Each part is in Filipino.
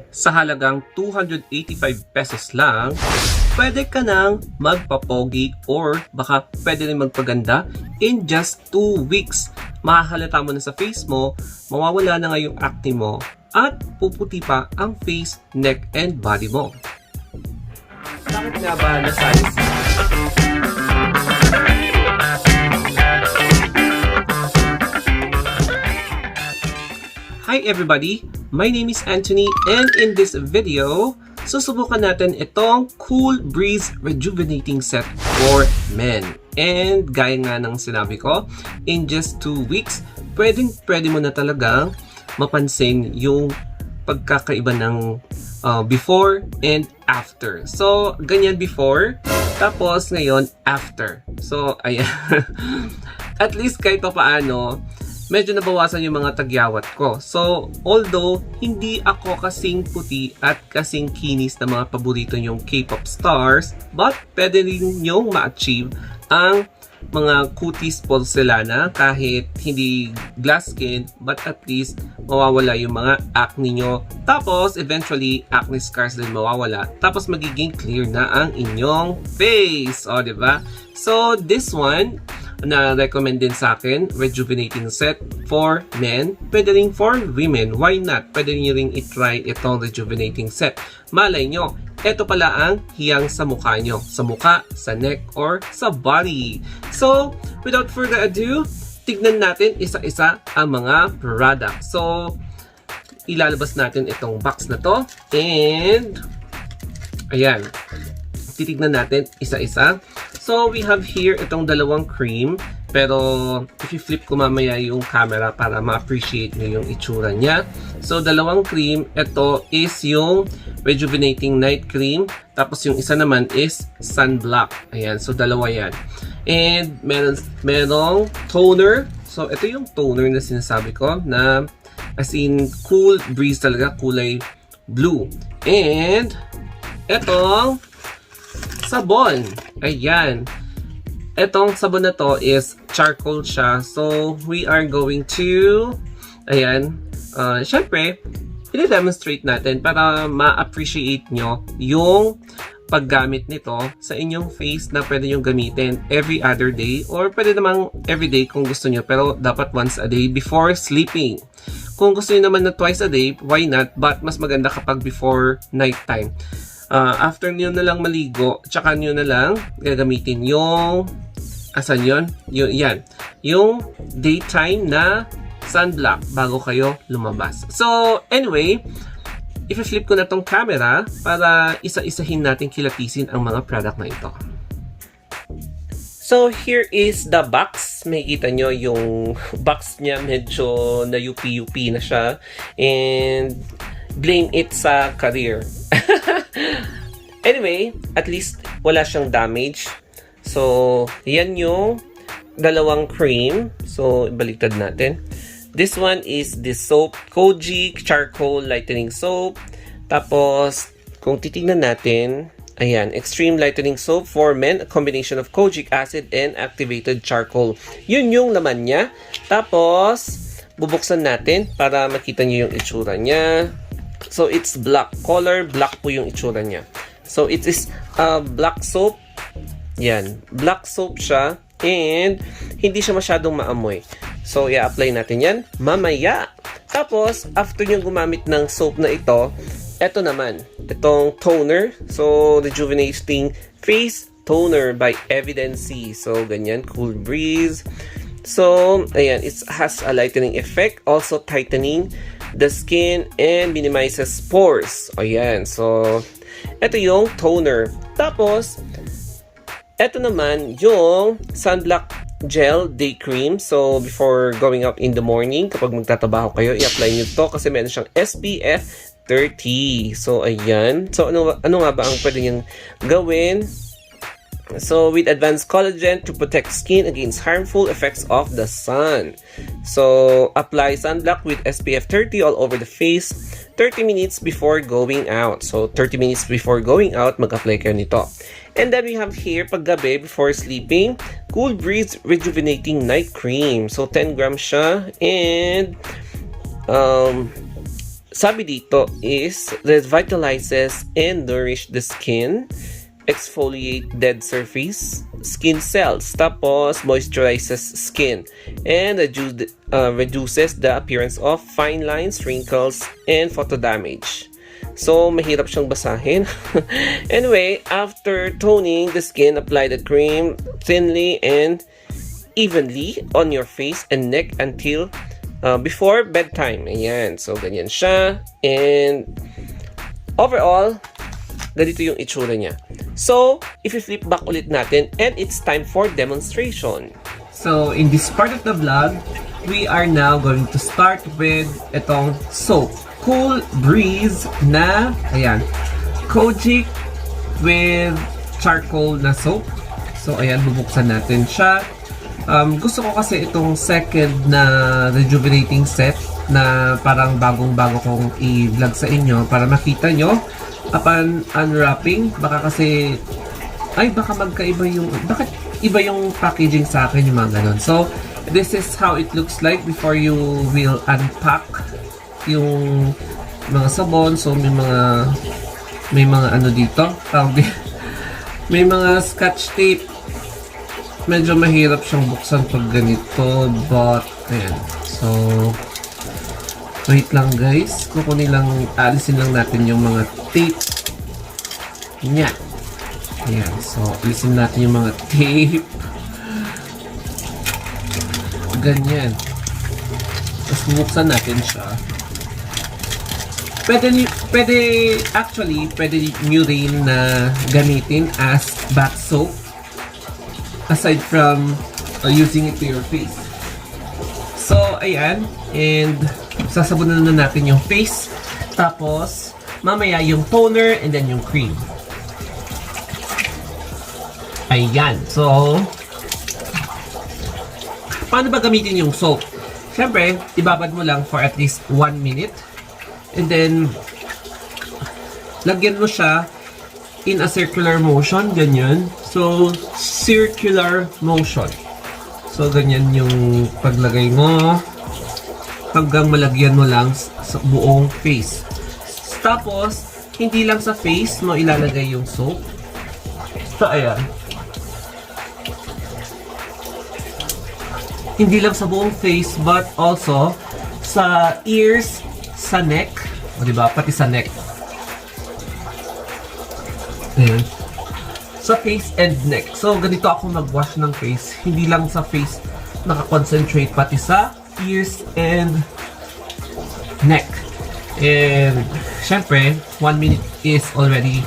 Sa halagang 285 pesos lang, pwede ka nang magpapogi or baka pwede rin magpaganda in just 2 weeks. Mahahalata mo na sa face mo, mawawala na nga yung acne mo, at puputi pa ang face, neck, and body mo. Bakit nga ba nasali si Hi everybody! My name is Anthony, and in this video, susubukan natin itong Cool Breeze Rejuvenating Set for Men. And gaya nga ng sinabi ko, in just 2 weeks, pwede mo na talagang mapansin yung pagkakaiba ng before and after. So, ganyan before, tapos ngayon after. So, ayan. At least kahit pa paano, medyo nabawasan yung mga tagyawat ko. So, although hindi ako kasing puti at kasing kinis na mga paborito nyong K-pop stars, but pwede rin nyong ma-achieve ang mga cuties porcelana kahit hindi glass skin, but at least mawawala yung mga acne nyo. Tapos, eventually, acne scars din mawawala. Tapos, magiging clear na ang inyong face. O, diba? So, this one, na recommend din sa akin, rejuvenating set for men, pwede rin for women. Why not? Pwede nyo rin itry itong rejuvenating set. Malay nyo, ito pala ang hiyang sa mukha nyo. Sa mukha, sa neck, or sa body. So, without further ado, tignan natin isa-isa ang mga product. So, ilalabas natin itong box na to. And, ayan. Titignan natin isa-isa. So, we have here itong dalawang cream. Pero, if i-flip ko mamaya yung camera para ma-appreciate nyo yung itsura niya. So, dalawang cream. Ito is yung Rejuvenating Night Cream. Tapos, yung isa naman is Sunblock. Ayan. So, dalawa yan. And, merong toner. So, ito yung toner na sinasabi ko na as in, Cool Breeze talaga. Kulay blue. And, etong sabon. Ayan. Etong sabon na to is charcoal siya. So, we are going to, ayan, syempre, i-demonstrate natin para ma-appreciate nyo yung paggamit nito sa inyong face na pwede nyo gamitin every other day or pwede namang everyday kung gusto nyo, pero dapat once a day before sleeping. Kung gusto nyo naman na twice a day, why not? But mas maganda kapag before nighttime. After nyo na lang maligo, tsaka nyo na lang gagamitin yung asan yun? Yan. Yung daytime na sunblock bago kayo lumabas. So, anyway, i-flip ko na tong camera para isa-isahin natin kilatisin ang mga product na ito. So, here is the box. Makikita nyo yung box niya medyo na UP-UP na siya. And blame it sa career. Anyway, at least wala siyang damage. So, yan yung dalawang cream. So, baliktad natin. This one is the soap, Kojic Charcoal Lightening Soap. Tapos, kung titignan natin, ayan, Extreme Lightening Soap for Men, a combination of kojic acid and activated charcoal. Yun yung laman niya. Tapos, bubuksan natin para makita nyo yung itsura niya. So, it's black. Color black po yung itsura niya. So, it is black soap. Yan. Black soap siya. And, hindi siya masyadong maamoy. So, i-apply natin yan mamaya. Tapos, after nyo gumamit ng soap na ito, eto naman. Itong toner. So, Rejuvenating Face Toner by Evidency. So, ganyan. Cool Breeze. So, ayan. It has a lightening effect. Also, tightening the skin and minimizes pores. Ayan. So, ito yung toner. Tapos, ito naman yung Sunblock Gel Day Cream. So, before going out in the morning, kapag magtatabaho kayo, i-apply nyo to kasi meron siyang SPF 30. So, ayan. So, ano nga ba ang pwede nyo gawin? So, with advanced collagen to protect skin against harmful effects of the sun. So, apply sunblock with SPF 30 all over the face 30 minutes before going out. So, 30 minutes before going out, mag-apply kayo nito. And then we have here, paggabi, before sleeping, Cool Breeze Rejuvenating Night Cream. So, 10 grams siya. And, sabi dito is revitalizes and nourish the skin, exfoliate dead surface, skin cells, tapos moisturizes skin, and reduces the appearance of fine lines, wrinkles, and photo damage. So, mahirap siyang basahin. Anyway, after toning the skin, apply the cream thinly and evenly on your face and neck until before bedtime. Ayan. So, ganyan siya. And overall, ganito yung itsura niya. So, if you flip back ulit natin, and it's time for demonstration. So, in this part of the vlog, we are now going to start with itong soap. Cool Breeze na, ayan, Kojic with charcoal na soap. So, ayan, bubuksan natin siya. Gusto ko kasi itong second na rejuvenating set na parang bagong-bago kong i-vlog sa inyo para makita nyo upon unwrapping. Baka kasi, baka magkaiba yung, bakit iba yung packaging sa akin, yung mga ganun. So, this is how it looks like before you will unpack yung mga sabon. So may mga ano dito, may mga scotch tape. Medyo mahirap siyang buksan pag ganito, but ayan. So wait lang guys, alisin lang natin yung mga tape niya. Ayan, so alisin natin yung mga tape. Ganyan. Tapos bubuksan natin siya. Pwede nyo rin na gamitin as bath soap aside from using it to your face. So, ayan. And sasabunan na natin yung face. Tapos, mamaya yung toner and then yung cream. Ayan. So, paano ba gamitin yung soap? Siyempre, ibabad mo lang for at least 1 minute. And then, lagyan mo siya in a circular motion, ganyan. So, circular motion. So, ganyan yung paglagay mo hanggang malagyan mo lang sa buong face. Tapos, hindi lang sa face mo ilalagay yung soap. So, ayan. Hindi lang sa buong face, but also sa ears, sa neck, o diba? Pati sa neck. Ayan. Sa face and neck. So, ganito ako mag-wash ng face. Hindi lang sa face nakakoncentrate, pati sa ears and neck. And, syempre, 1 minute is already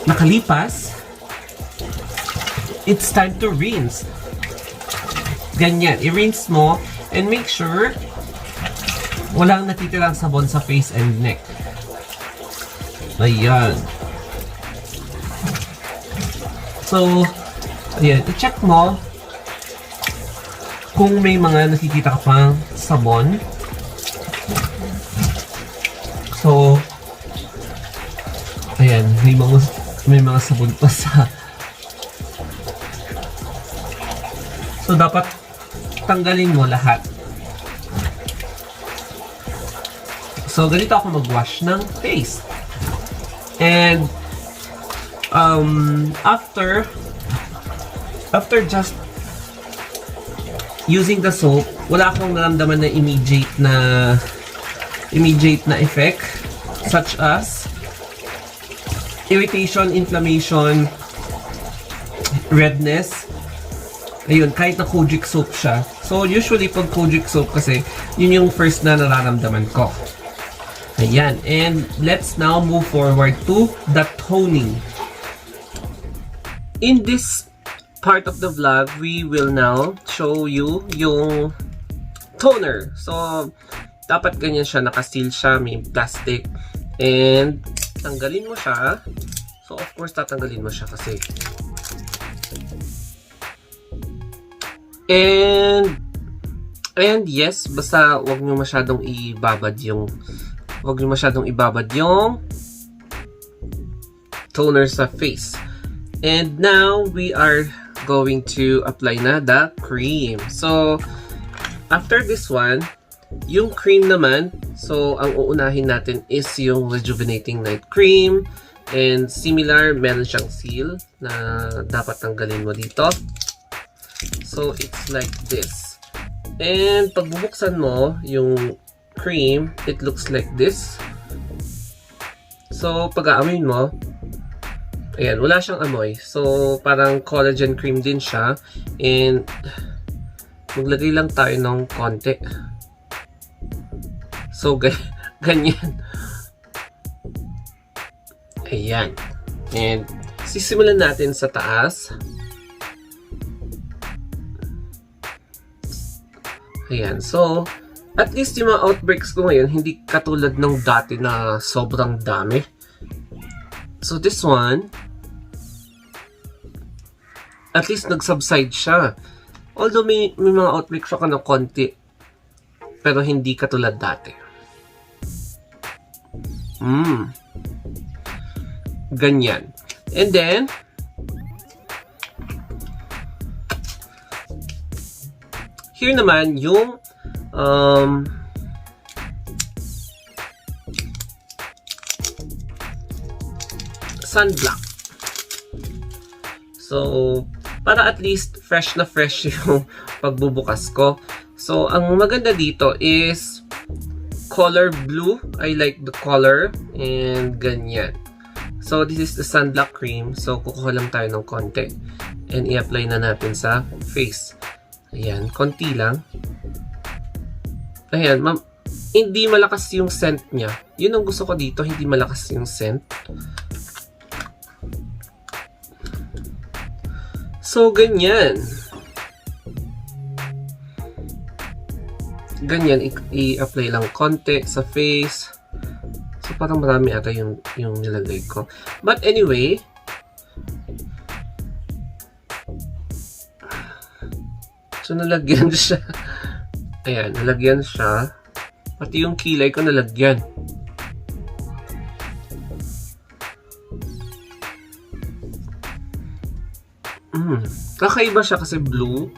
nakalipas. It's time to rinse. Ganyan. I-rinse mo and make sure walang natitirang sabon sa face and neck. Ayan. So, ayan. I-check mo kung may mga nakikita ka pang sabon. So, ayan. May mga sabon pa sa... So, dapat tanggalin mo lahat. So, ganito ako mag-wash ng face. And, after just using the soap, wala akong naramdaman na immediate na effect, such as irritation, inflammation, redness. Ayun, kahit na Kojic soap siya. So, usually pag Kojic soap kasi, yun yung first na nararamdaman ko. Ayan. And let's now move forward to the toning. In this part of the vlog, we will now show you yung toner. So, dapat ganyan siya, naka-seal siya, may plastic. And, tanggalin mo siya. So, of course, tatanggalin mo siya kasi. And yes, basta wag nyo masyadong ibabad yung toner sa face. And now we are going to apply na the cream. So after this one, Yung cream naman, so ang uunahin natin is yung Rejuvenating Night Cream. And similar, meron siyang seal na dapat tanggalin mo dito. So it's like this. And pag bubuksan mo yung cream, it looks like this. So pag aamoyin mo, ayan, wala siyang amoy. So parang collagen cream din siya. And maglagay lang tayo ng konti. So ganyan. Ayan. And sisimulan natin sa taas. Ayan. So, at least yung mga outbreaks ko ngayon, hindi katulad ng dati na sobrang dami. So, this one, at least nag-subside siya. Although may mga outbreaks ako ng konti, pero hindi katulad dati. Ganyan. And then, here naman yung sunblock. So, para at least fresh na fresh yung pagbubukas ko. So, ang maganda dito is color blue. I like the color. And ganyan. So, this is the sunblock cream. So, kukuha lang tayo ng konti. And i-apply na natin sa face. Ayan, konti lang. Ayan, hindi malakas yung scent niya. Yun ang gusto ko dito, hindi malakas yung scent. So, ganyan. Ganyan, i-apply lang konti sa face. So, parang marami ata yung nilagay ko. But anyway, so nalagyan siya. Ayan, nalagyan siya. Pati yung kilay ko nalagyan. Kakaiba siya kasi blue.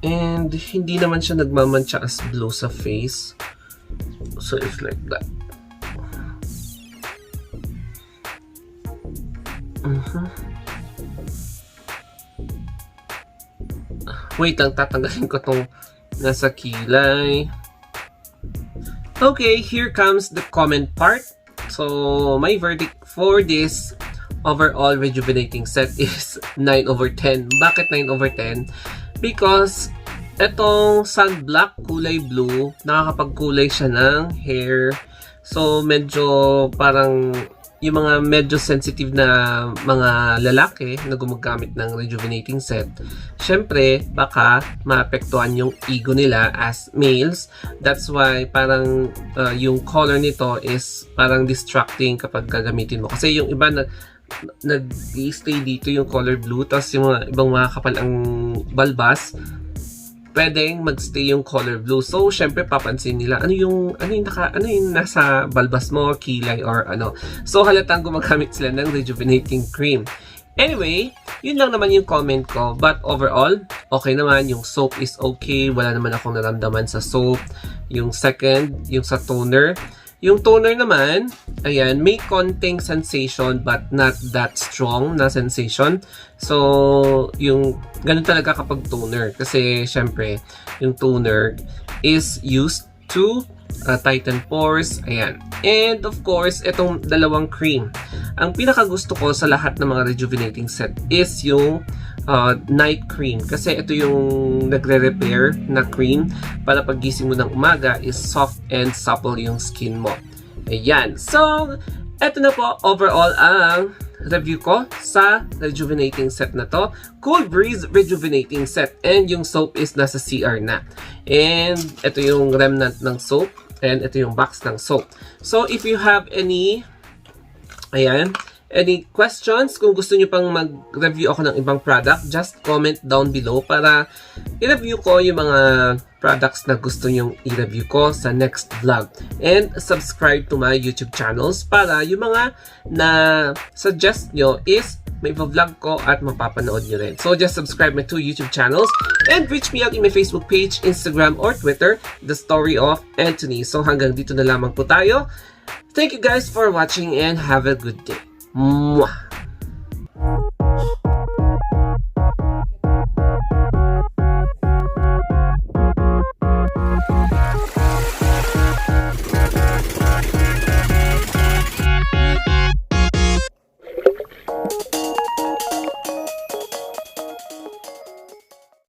And hindi naman siya nagmamantsa as blue sa face. So it's like that. Wait lang, tatanggalin ko tong nasa kilay. Okay, here comes the comment part. So, my verdict for this overall rejuvenating set is 9/10. Bakit 9/10? Because etong sunblock, kulay blue, nakakapagkulay siya ng hair. So, medyo parang yung mga medyo sensitive na mga lalaki na gumagamit ng rejuvenating set, syempre, baka maapektuhan yung ego nila as males. That's why parang yung color nito is parang distracting kapag gagamitin mo. Kasi yung iba nag-stay dito yung color blue, tapos yung mga ibang mga kapal ang balbas, pwedeng magstay yung color blue. So, syempre papansin nila ano yung nasa balbas mo, kilay or ano. So, halatang gumagamit sila ng rejuvenating cream. Anyway, yun lang naman yung comment ko. But overall, okay naman. Yung soap is okay. Wala naman akong naramdaman sa soap. Yung second, yung sa toner. Yung toner naman, ayan, may konting sensation but not that strong na sensation. So, yung ganun talaga kapag toner. Kasi, syempre, yung toner is used to tighten pores. Ayan. And, of course, itong dalawang cream. Ang pinakagusto ko sa lahat ng mga rejuvenating set is yung night cream. Kasi ito yung nagre-repair na cream para paggising mo ng umaga is soft and supple yung skin mo. Ayan. So, eto na po overall ang review ko sa rejuvenating set na to. Cool Breeze Rejuvenating Set. And yung soap is nasa CR na. And ito yung remnant ng soap. And ito yung box ng soap. So, if you have any questions, kung gusto nyo pang mag-review ako ng ibang product, just comment down below para i-review ko yung mga products na gusto nyong i-review ko sa next vlog. And subscribe to my YouTube channels para yung mga na-suggest nyo is may vlog ko at mapapanood nyo rin. So just subscribe my 2 YouTube channels and reach me out in my Facebook page, Instagram, or Twitter, The Story of Anthony. So hanggang dito na lamang po tayo. Thank you guys for watching and have a good day. Mwah!